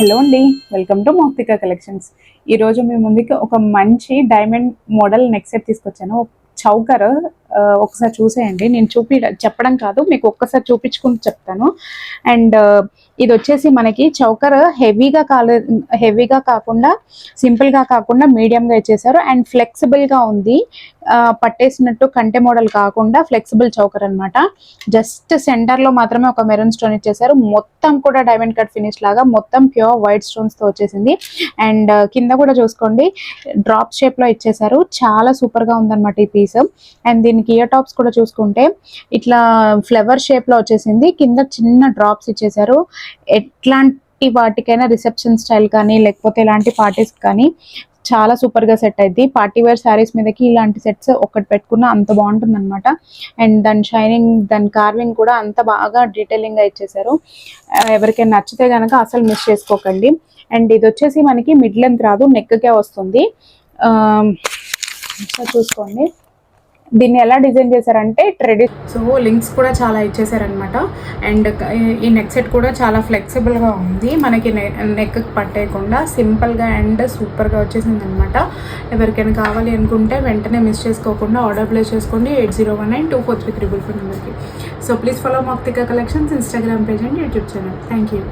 Hello అండి, welcome to Mouktika collections. ఈరోజు మీ ముందుకి ఒక మంచి డైమండ్ మోడల్ నెక్ సెట్ తీసుకొచ్చాను. చౌకర్ ఒకసారి చూసేయండి. నేను చెప్పడం కాదు, మీకు ఒక్కసారి చూపించుకుంటూ చెప్తాను. అండ్ ఇది వచ్చేసి మనకి చౌకర్ హెవీగా కాకుండా సింపుల్గా కాకుండా మీడియంగా ఇచ్చేసారు. అండ్ ఫ్లెక్సిబుల్గా ఉంది, పట్టేసినట్టు కంటె మోడల్ కాకుండా ఫ్లెక్సిబుల్ చౌకర్ అనమాట. జస్ట్ సెంటర్లో మాత్రమే ఒక మెరూన్ స్టోన్ ఇచ్చేసారు. మొత్తం కూడా డైమండ్ కట్ ఫినిష్ లాగా మొత్తం ప్యూర్ వైట్ స్టోన్స్తో వచ్చేసింది. అండ్ కింద కూడా చూసుకోండి, డ్రాప్ షేప్లో ఇచ్చేసారు. చాలా సూపర్గా ఉందన్నమాట ఈ పీస్. అండ్ దీనికి ఇయర్ టాప్స్ కూడా చూసుకుంటే ఇట్లా ఫ్లవర్ షేప్లో వచ్చేసింది. కింద చిన్న డ్రాప్స్ ఇచ్చేసారు. ఎట్లాంటి వాటికైనా రిసెప్షన్ స్టైల్ కానీ లేకపోతే ఇలాంటి పార్టీస్ కానీ చాలా సూపర్గా సెట్ అయింది. పార్టీ వేర్ శారీస్ మీదకి ఇలాంటి సెట్స్ ఒకటి పెట్టుకున్న అంత బాగుంటుంది అనమాట. అండ్ దాని షైనింగ్, దాని కార్వింగ్ కూడా అంత బాగా డీటెయిలింగ్గా ఇచ్చేసారు. ఎవరికైనా నచ్చితే కనుక అసలు మిస్ చేసుకోకండి. అండ్ ఇది వచ్చేసి మనకి మిడ్ లెంత్ రాదు, నెక్కే వస్తుంది. చూసుకోండి దీన్ని ఎలా డిజైన్ చేశారంటే సో లింక్స్ కూడా చాలా ఇచ్చేసారనమాట. అండ్ ఈ నెక్ సెట్ కూడా చాలా ఫ్లెక్సిబుల్గా ఉంది. మనకి నెక్ పట్టేయకుండా సింపుల్గా అండ్ సూపర్గా వచ్చేసింది అనమాట. ఎవరికైనా కావాలి అనుకుంటే వెంటనే మిస్ చేసుకోకుండా ఆర్డర్ ప్లేస్ చేసుకోండి 8019243344 నెంబర్కి. So please follow Mouktika collections Instagram page and YouTube channel. Thank you.